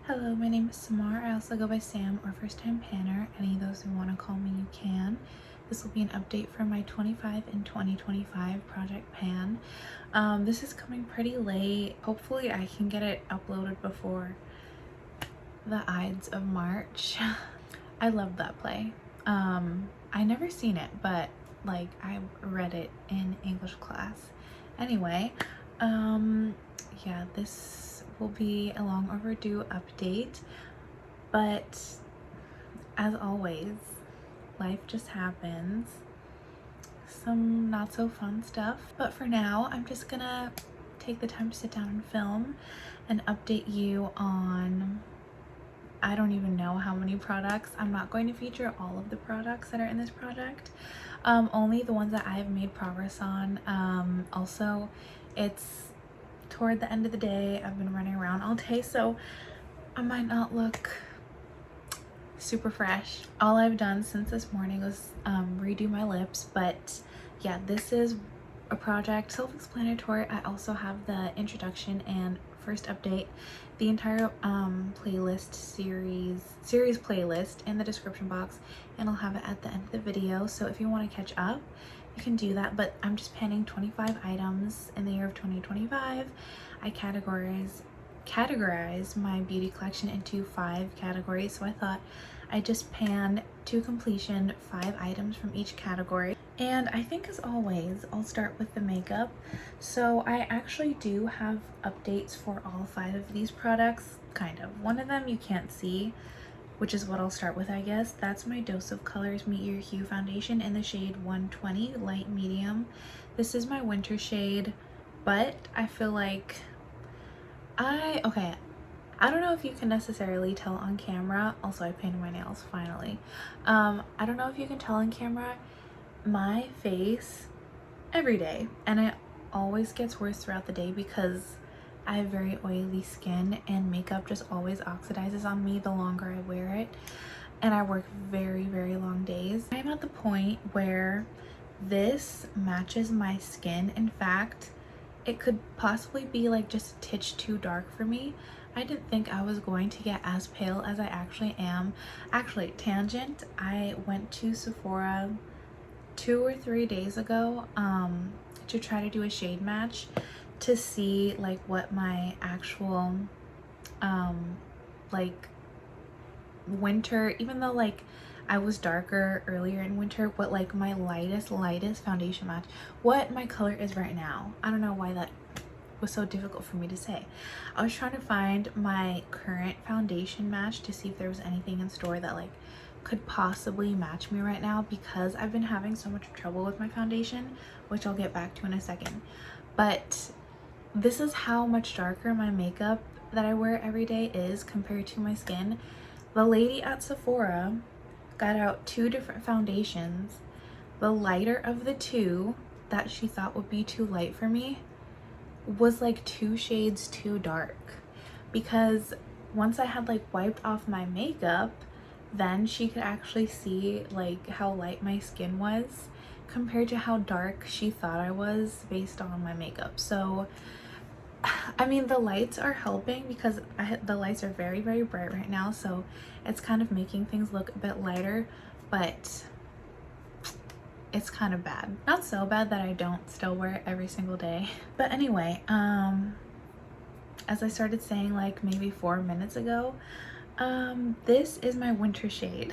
Hello, my name is Samar. I also go by Sam or First Time Panner. Any of those who want to call me, you can. This will be an update for my 25 and 2025 Project Pan. This is coming pretty late. Hopefully I can get it uploaded before the Ides of March. I love that play. I never seen it, but like I read it in English class. Anyway, yeah, this will be a long overdue update, but as always, life just happens. Some not so fun stuff, but for now I'm just gonna take the time to sit down and film and update you on, I don't even know how many products. I'm not going to feature all of the products that are in this project, only the ones that I have made progress on. Also, it's toward the end of the day. I've been running around all day, so I might not look super fresh. All I've done since this morning was redo my lips, but yeah, this is a project, self-explanatory. I also have the introduction and first update, the entire playlist series playlist in the description box, and I'll have it at the end of the video. So if you want to catch up, you can do that. But I'm just panning 25 items in the year of 2025. I categorize my beauty collection into 5 categories, so I thought I'd just pan to completion 5 items from each category. And I think, as always, I'll start with the makeup. So I actually do have updates for all 5 of these products, kind of. One of them you can't see, which is what I'll start with, I guess. That's my Dose of Colors Meet Your Hue foundation in the shade 120 light medium. This is my winter shade, but I feel like I don't know if you can necessarily tell on camera. Also, I painted my nails finally. I don't know if you can tell on camera, my face every day, and it always gets worse throughout the day because I have very oily skin and makeup just always oxidizes on me the longer I wear it, and I work very, very long days. I'm at the point where this matches my skin. In fact, it could possibly be like just a titch too dark for me. I didn't think I was going to get as pale as I actually am. Actually, tangent, I went to Sephora 2 or 3 days ago to try to do a shade match to see like what my actual like winter, even though like I was darker earlier in winter, what like my lightest foundation match, what my color is right now. I don't know why that was so difficult for me to say. I was trying to find my current foundation match to see if there was anything in store that like could possibly match me right now, because I've been having so much trouble with my foundation, which I'll get back to in a second. But this is how much darker my makeup that I wear every day is compared to my skin. The lady at Sephora got out 2 different foundations. The lighter of the 2 that she thought would be too light for me was like 2 shades too dark, because once I had like wiped off my makeup, then she could actually see like how light my skin was compared to how dark she thought I was based on my makeup. So I mean, the lights are helping because the lights are very, very bright right now, so it's kind of making things look a bit lighter, but it's kind of bad. Not so bad that I don't still wear it every single day. But anyway, as I started saying like maybe 4 minutes ago, this is my winter shade.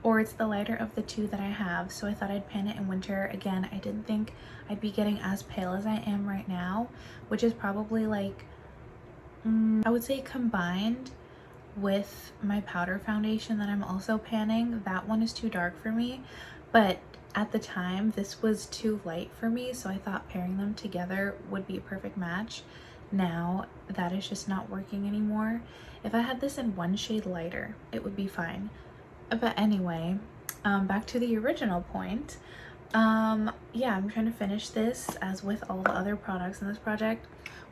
Or it's the lighter of the 2 that I have, so I thought I'd pan it in winter. Again, I didn't think I'd be getting as pale as I am right now, which is probably like, I would say combined with my powder foundation that I'm also panning, that one is too dark for me. But at the time, this was too light for me, so I thought pairing them together would be a perfect match. Now, that is just not working anymore. If I had this in 1 shade lighter, it would be fine. But anyway, back to the original point. Yeah, I'm trying to finish this, as with all the other products in this project.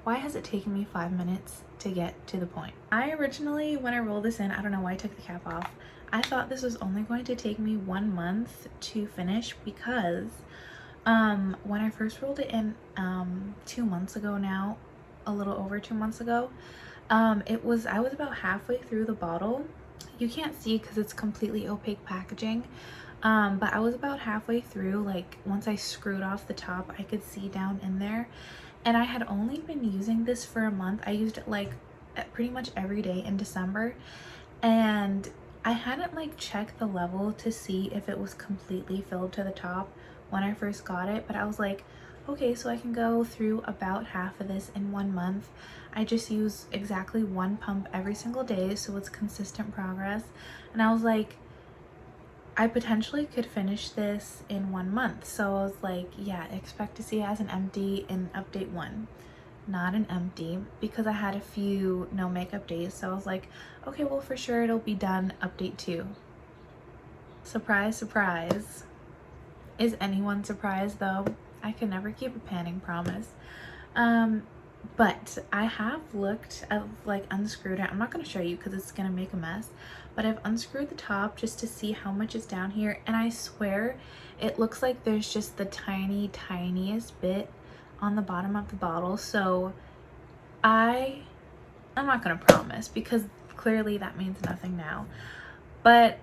Why has it taken me 5 minutes to get to the point? I originally, when I rolled this in, I don't know why I took the cap off, I thought this was only going to take me 1 month to finish, because when I first rolled it in 2 months ago now, a little over 2 months ago, I was about halfway through the bottle. You can't see because it's completely opaque packaging. But I was about halfway through. Like once I screwed off the top, I could see down in there. And I had only been using this for a month. I used it like pretty much every day in December. And I hadn't like checked the level to see if it was completely filled to the top when I first got it. But I was like, okay, so I can go through about half of this in 1 month. I just use exactly one pump every single day, so it's consistent progress. And I was like, I potentially could finish this in 1 month. So I was like, yeah, expect to see it as an empty in update 1, not an empty, because I had a few no makeup days. So I was like, okay, well, for sure it'll be done update 2. Surprise, surprise. Is anyone surprised though? I can never keep a panning promise. But I have looked at like unscrewed it. I'm not going to show you because it's going to make a mess, but I've unscrewed the top just to see how much is down here, and I swear it looks like there's just the tiniest bit on the bottom of the bottle. So I'm not going to promise because clearly that means nothing now, but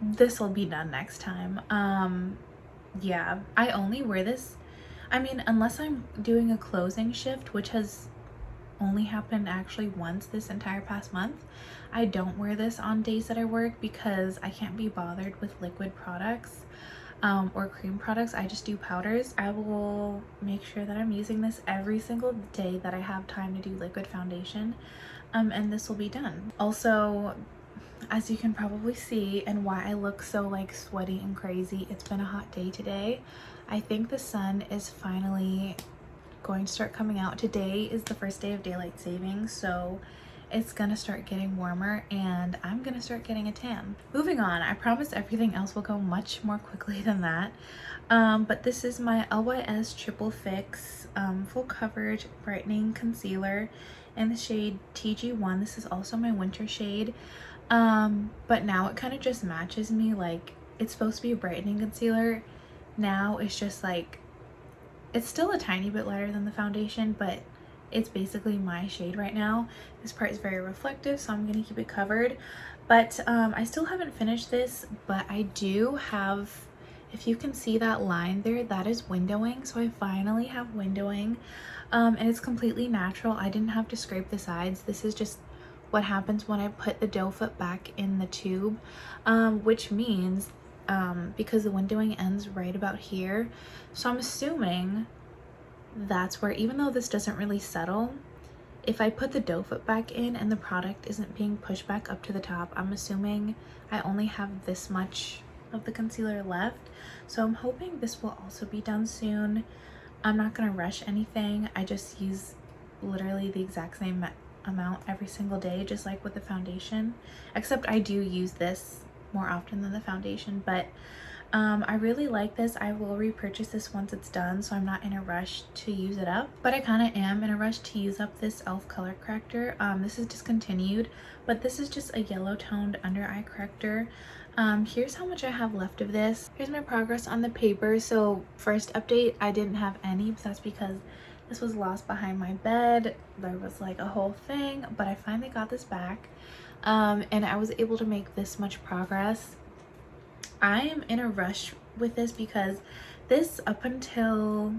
this will be done next time. Yeah, I only wear this, I mean, unless I'm doing a closing shift, which has only happened actually once this entire past month. I don't wear this on days that I work because I can't be bothered with liquid products or cream products. I just do powders. I will make sure that I'm using this every single day that I have time to do liquid foundation, and this will be done. Also, as you can probably see, and why I look so like sweaty and crazy, it's been a hot day today. I think the sun is finally going to start coming out. Today is the first day of daylight savings, so it's gonna start getting warmer and I'm gonna start getting a tan. Moving on, I promise everything else will go much more quickly than that. But this is my LYS Triple Fix Full Coverage Brightening Concealer in the shade TG1. This is also my winter shade. But now it kind of just matches me. Like, it's supposed to be a brightening concealer. Now it's just like, it's still a tiny bit lighter than the foundation, but it's basically my shade right now. This part is very reflective, so I'm gonna keep it covered. But I still haven't finished this, but I do have, if you can see that line there, that is windowing. So I finally have windowing, and it's completely natural. I didn't have to scrape the sides. This is just what happens when I put the doe foot back in the tube, which means because the windowing ends right about here, so I'm assuming that's where, even though this doesn't really settle, if I put the doe foot back in and the product isn't being pushed back up to the top, I'm assuming I only have this much of the concealer left. So I'm hoping this will also be done soon. I'm not gonna rush anything. I just use literally the exact same amount every single day, just like with the foundation, except I do use this more often than the foundation. But I really like this. I will repurchase this once it's done, so I'm not in a rush to use it up, but I kind of am in a rush to use up this e.l.f. color corrector. This is discontinued, but this is just a yellow toned under eye corrector. Here's how much I have left of this. Here's my progress on the paper. So first update, I didn't have any, but that's because this was lost behind my bed. There was like a whole thing, but I finally got this back, and I was able to make this much progress. I am in a rush with this because this, up until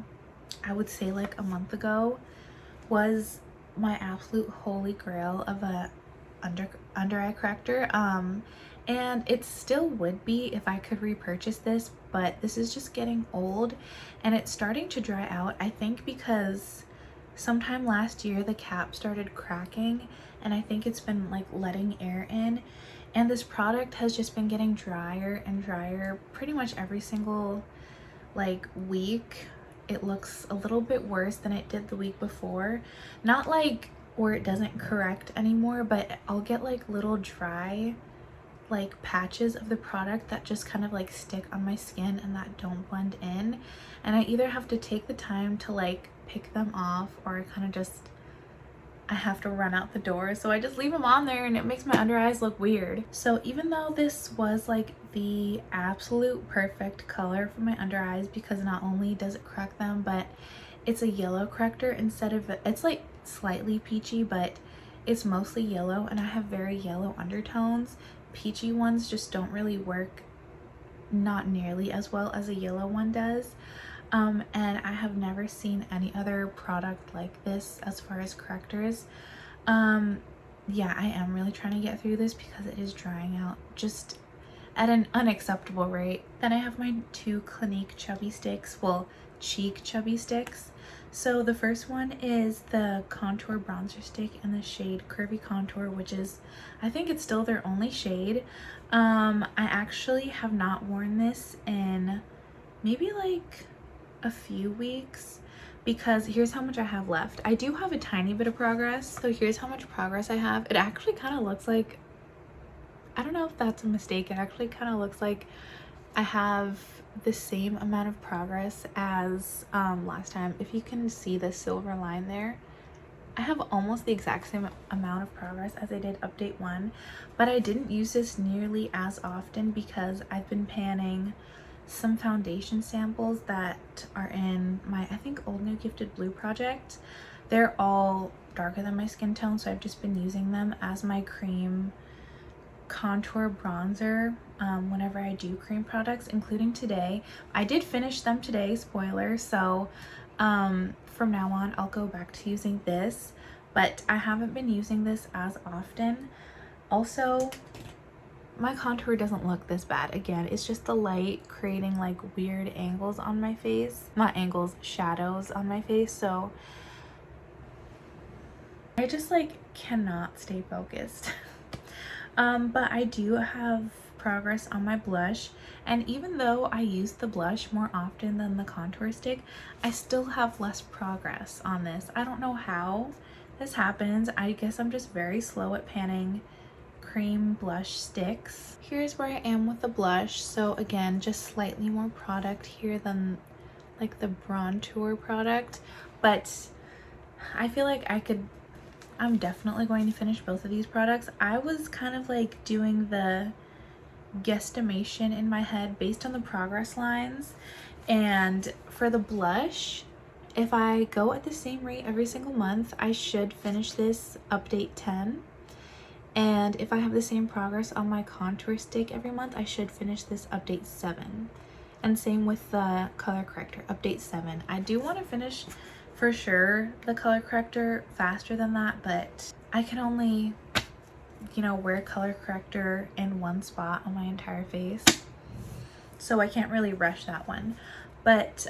I would say like a month ago, was my absolute holy grail of a under eye corrector, and it still would be if I could repurchase this, but this is just getting old and it's starting to dry out. I think because sometime last year the cap started cracking, and I think it's been like letting air in, and this product has just been getting drier and drier pretty much every single like week. It looks a little bit worse than it did the week before. Not like where it doesn't correct anymore, but I'll get like little dry like patches of the product that just kind of like stick on my skin and that don't blend in, and I either have to take the time to like pick them off, or I kind of just, I have to run out the door, so I just leave them on there and it makes my under eyes look weird. So even though this was like the absolute perfect color for my under eyes, because not only does it correct them, but it's a yellow corrector instead of, it's like slightly peachy, but it's mostly yellow and I have very yellow undertones. Peachy ones just don't really work, not nearly as well as a yellow one does. And I have never seen any other product like this as far as correctors. Yeah, I am really trying to get through this because it is drying out just at an unacceptable rate. Then I have my two Clinique chubby sticks, well, cheek chubby sticks. So the first one is the contour bronzer stick in the shade Curvy Contour, which is, I think it's still their only shade. I actually have not worn this in maybe like a few weeks, because here's how much I have left. I do have a tiny bit of progress, so here's how much progress I have. It actually kind of looks like, I don't know if that's a mistake, it actually kind of looks like I have the same amount of progress as last time. If you can see the silver line there, I have almost the exact same amount of progress as I did update 1, but I didn't use this nearly as often because I've been panning some foundation samples that are in my, I think, Old New Gifted Blue project. They're all darker than my skin tone, so I've just been using them as my cream contour bronzer whenever I do cream products, including today. I did finish them today, spoiler, so from now on I'll go back to using this, but I haven't been using this as often. Also, my contour doesn't look this bad. Again, it's just the light creating like weird angles on my face, not angles, shadows on my face, so I just like cannot stay focused. But I do have progress on my blush, and even though I use the blush more often than the contour stick, I still have less progress on this. I don't know how this happens. I guess I'm just very slow at panning cream blush sticks. Here's where I am with the blush. So again, just slightly more product here than like the Brontour product, but I feel like I'm definitely going to finish both of these products. I was kind of like doing the guesstimation in my head based on the progress lines, and for the blush, if I go at the same rate every single month, I should finish this update 10. And if I have the same progress on my contour stick every month, I should finish this update 7. And same with the color corrector, update 7. I do want to finish for sure the color corrector faster than that, but I can only, you know, wear color corrector in one spot on my entire face, so I can't really rush that one. But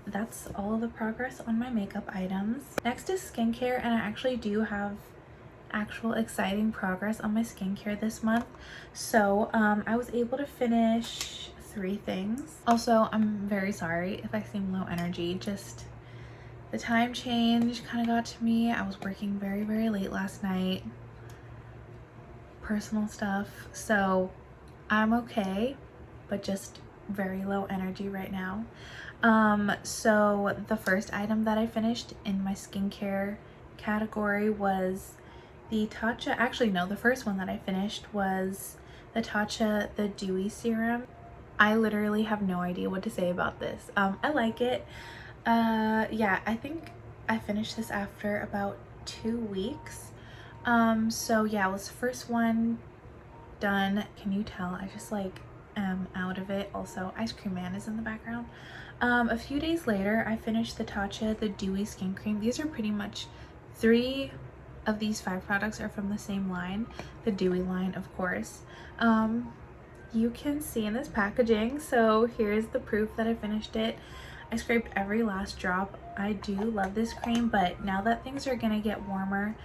that's all of the progress on my makeup items. Next is skincare, and I actually do have actual exciting progress on my skincare this month. So I was able to finish 3 things. Also, I'm very sorry if I seem low energy, just the time change kind of got to me. I was working very, very late last night, personal stuff, so I'm okay, but just very low energy right now. So the first item that I finished in my skincare category was the Tatcha, actually no, the first one that I finished was the Tatcha the Dewy Serum. I literally have no idea what to say about this. I like it. Yeah, I think I finished this after about 2 weeks. So yeah, it was the first one done. Can you tell? I just like am out of it. Also, Ice Cream Man is in the background. A few days later, I finished the Tatcha the Dewy Skin Cream. These are pretty much 3 of these 5 products are from the same line, the Dewy line, of course. You can see in this packaging, so here's the proof that I finished it. I scraped every last drop. I do love this cream, but now that things are gonna get warmer,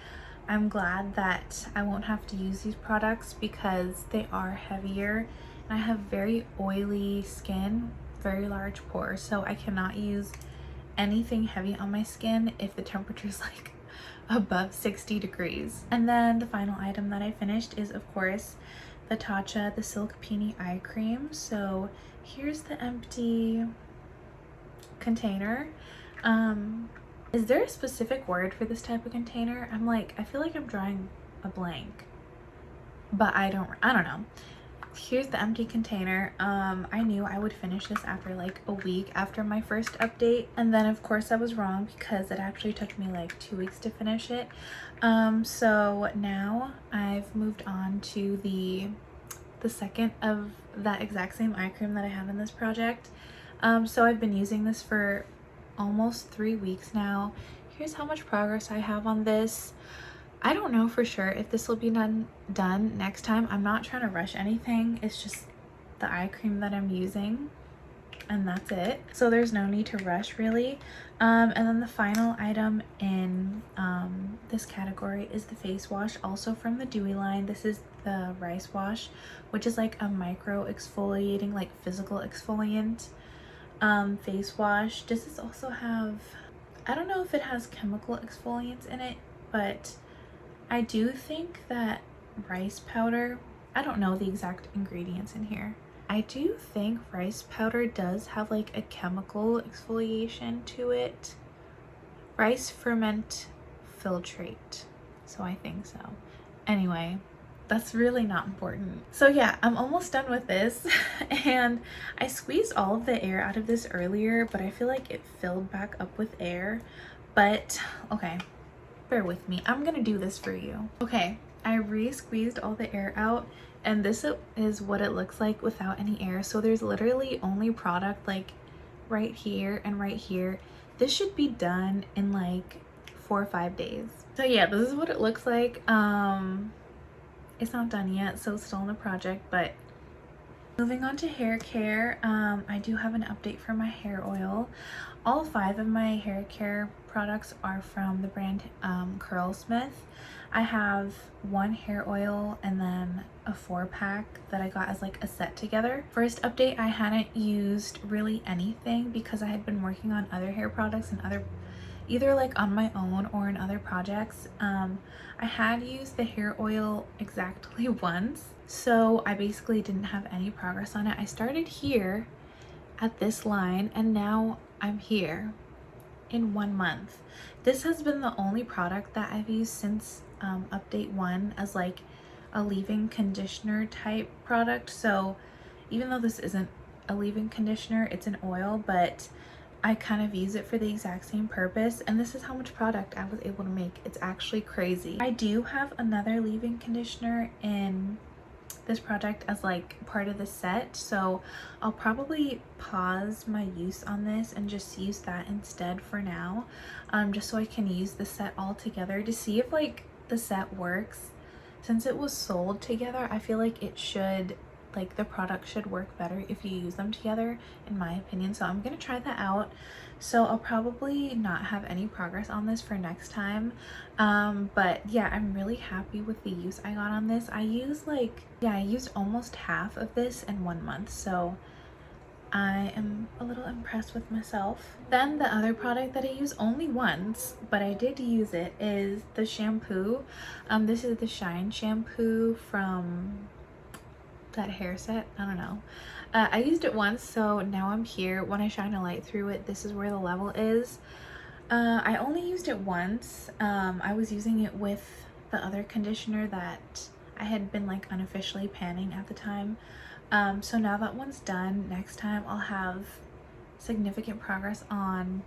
I'm glad that I won't have to use these products because they are heavier. And I have very oily skin, very large pores, so I cannot use anything heavy on my skin if the temperature is like above 60 degrees. And then the final item that I finished is, of course, the Tatcha the Silk Peony Eye Cream. So here's the empty container. Is there a specific word for this type of container? I feel like I'm drawing a blank, but I don't know. Here's the empty container. I knew I would finish this after like a week after my first update, and then of course I was wrong because it actually took me like 2 weeks to finish it. So now I've moved on to the second of that exact same eye cream that I have in this project. So I've been using this for almost 3 weeks now. Here's how much progress I have on this. I don't know for sure if this will be done next time. I'm not trying to rush anything. It's just the eye cream that I'm using, and that's it. So there's no need to rush really. And then the final item in this category is the face wash, also from the Dewy line. This is the rice wash, which is like a micro exfoliating, like physical exfoliant face wash. Does this also have, I don't know if it has chemical exfoliants in it, but I do think that rice powder, I don't know the exact ingredients in here. I do think rice powder does have like a chemical exfoliation to it. Rice ferment filtrate. So I think so. Anyway, that's really not important. So yeah, I'm almost done with this and I squeezed all of the air out of this earlier, but I feel like it filled back up with air. But okay, bear with me. I'm gonna do this for you. Okay, I re-squeezed all the air out, and this is what it looks like without any air. So there's literally only product like right here and right here. This should be done in like 4 or 5 days. So yeah, this is what it looks like. It's not done yet, so it's still in the project. But moving on to hair care, I do have an update for my hair oil. All 5 of my hair care products are from the brand Curlsmith. I have 1 hair oil and then a 4-pack that I got as like a set together. First update, I hadn't used really anything because I had been working on other hair products and either like on my own or in other projects. I had used the hair oil exactly once, so I basically didn't have any progress on it. I started here at this line and now I'm here in 1 month. This has been the only product that I've used since update 1 as like a leave-in conditioner type product. So even though this isn't a leave-in conditioner, it's an oil, but I kind of use it for the exact same purpose, and this is how much product I was able to make. It's actually crazy. I do have another leave-in conditioner in this project as like part of the set, so I'll probably pause my use on this and just use that instead for now, just so I can use the set all together to see if like the set works. Since it was sold together, I feel like it should, like the product should work better if you use them together, in my opinion. So I'm gonna try that out. So I'll probably not have any progress on this for next time, but yeah, I'm really happy with the use I got on this. I used almost half of this in 1 month, so I am a little impressed with myself. Then the other product that I use only once, but I did use it, is the shampoo. This is the Shine shampoo from that hair set. I don't know. I used it once, so now I'm here. When I shine a light through it, this is where the level is. I only used it once. I was using it with the other conditioner that I had been like unofficially panning at the time. So now that one's done, next time I'll have significant progress on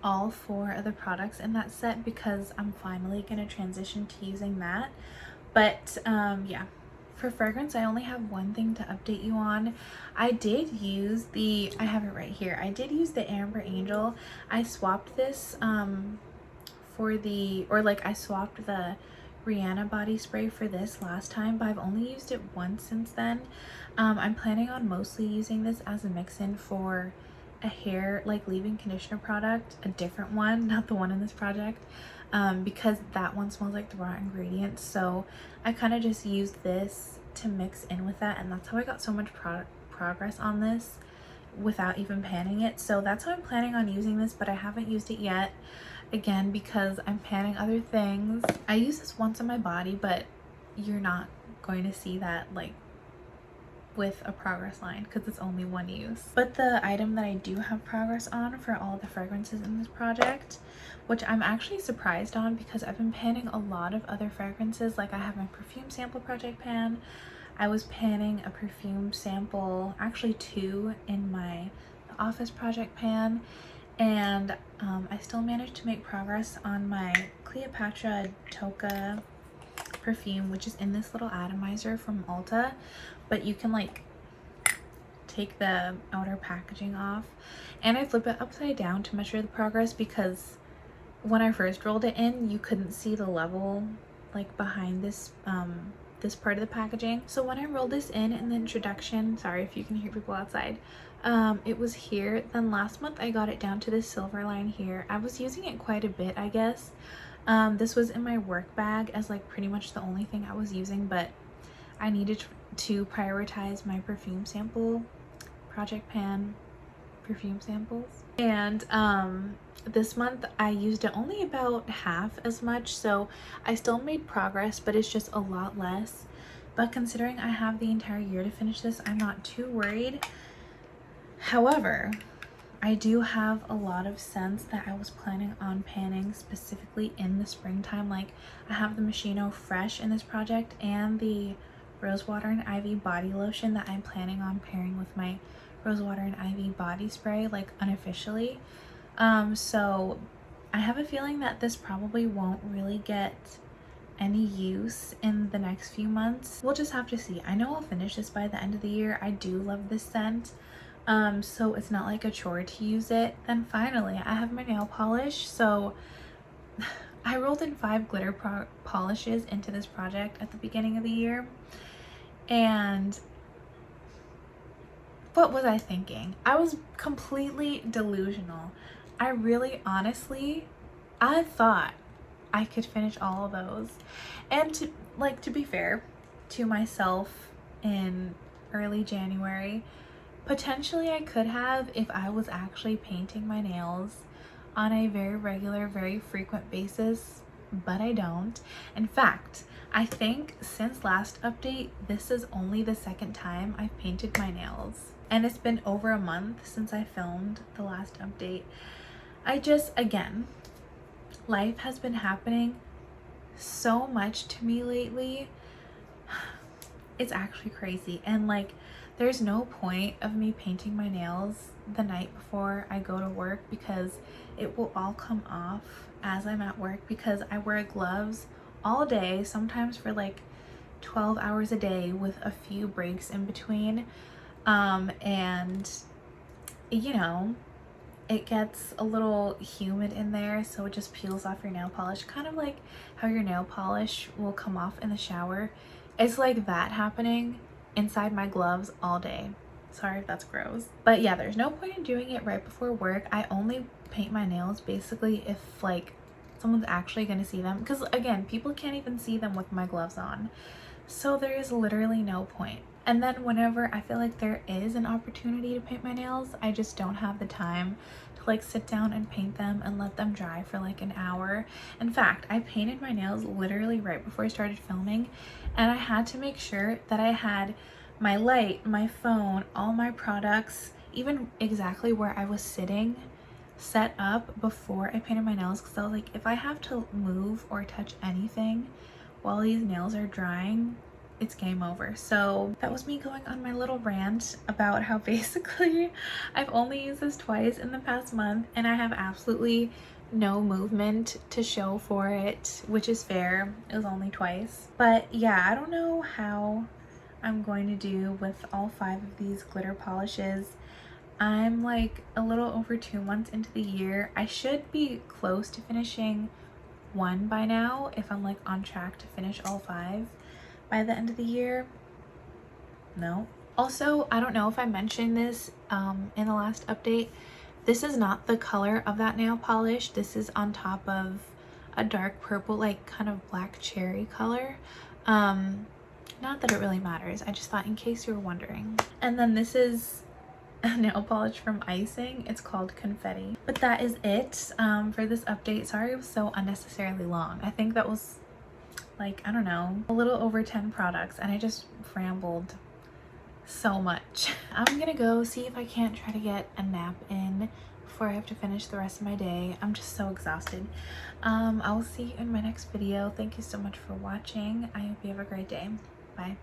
all 4 of the products in that set because I'm finally gonna transition to using that. But yeah. For fragrance, I only have one thing to update you on. I did use I have it right here. I did use the Amber Angel. I swapped this I swapped the Rihanna body spray for this last time, but I've only used it once since then. I'm planning on mostly using this as a mix-in for a hair like leave-in conditioner product, a different one, not the one in this project, because that one smells like the raw ingredients. So I kind of just used this to mix in with that, and that's how I got so much progress on this without even panning it. So that's how I'm planning on using this, but I haven't used it yet, again because I'm panning other things. I use this once on my body, but you're not going to see that like with a progress line because it's only one use. But the item that I do have progress on for all the fragrances in this project, which I'm actually surprised on because I've been panning a lot of other fragrances. Like I have my perfume sample ProjectPan, I was panning a perfume sample, actually two, in my office project pan, and I still managed to make progress on my Cleopatra Toka perfume, which is in this little atomizer from Ulta, but you can like take the outer packaging off, and I flip it upside down to measure the progress because when I first rolled it in, you couldn't see the level like behind this this part of the packaging. So when I rolled this in the introduction, sorry if you can hear people outside, it was here. Then last month I got it down to this silver line here. I was using it quite a bit, I guess. This was in my work bag as like pretty much the only thing I was using, but I needed to prioritize my perfume sample, ProjectPan perfume samples. And this month I used it only about half as much, so I still made progress, but it's just a lot less. But considering I have the entire year to finish this, I'm not too worried. However, I do have a lot of scents that I was planning on panning specifically in the springtime. Like I have the Machino Fresh in this project and the Rosewater and Ivy body lotion that I'm planning on pairing with my Rosewater and Ivy body spray, like unofficially. So I have a feeling that this probably won't really get any use in the next few months. We'll just have to see. I know I'll finish this by the end of the year. I do love this scent. So it's not like a chore to use it. Then finally, I have my nail polish. So I rolled in 5 glitter polishes into this project at the beginning of the year. And what was I thinking? I was completely delusional. I really, honestly, I thought I could finish all of those. And to be fair to myself, in early January, potentially I could have if I was actually painting my nails on a very regular, very frequent basis, but I don't. In fact, I think since last update, this is only the second time I've painted my nails. And it's been over a month since I filmed the last update. Again, life has been happening so much to me lately. It's actually crazy. And like, there's no point of me painting my nails the night before I go to work because it will all come off as I'm at work, because I wear gloves all day, sometimes for like 12 hours a day with a few breaks in between. And you know, it gets a little humid in there, so it just peels off your nail polish, kind of like how your nail polish will come off in the shower. It's like that happening inside my gloves all day. Sorry if that's gross, but yeah, there's no point in doing it right before work. I only paint my nails basically if like someone's actually going to see them, because again, people can't even see them with my gloves on, so there is literally no point. And then whenever I feel like there is an opportunity to paint my nails, I just don't have the time to like sit down and paint them and let them dry for like an hour. In fact, I painted my nails literally right before I started filming, and I had to make sure that I had my light, my phone, all my products, even exactly where I was sitting, set up before I painted my nails, because I was like, if I have to move or touch anything while these nails are drying, it's game over. So that was me going on my little rant about how basically I've only used this twice in the past month and I have absolutely no movement to show for it, which is fair. It was only twice. But yeah, I don't know how I'm going to do with all 5 of these glitter polishes. I'm like a little over 2 months into the year. I should be close to finishing 1 by now if I'm like on track to finish all 5 by the end of the year. No. Also, I don't know if I mentioned this in the last update. This is not the color of that nail polish. This is on top of a dark purple, like kind of black cherry color. Not that it really matters. I just thought in case you were wondering. And then this is a nail polish from Icing. It's called Confetti. But that is it for this update. Sorry it was so unnecessarily long. I think that was like, I don't know, a little over 10 products, and I just rambled so much. I'm gonna go see if I can't try to get a nap in before I have to finish the rest of my day. I'm just so exhausted. I will see you in my next video. Thank you so much for watching. I hope you have a great day. Bye.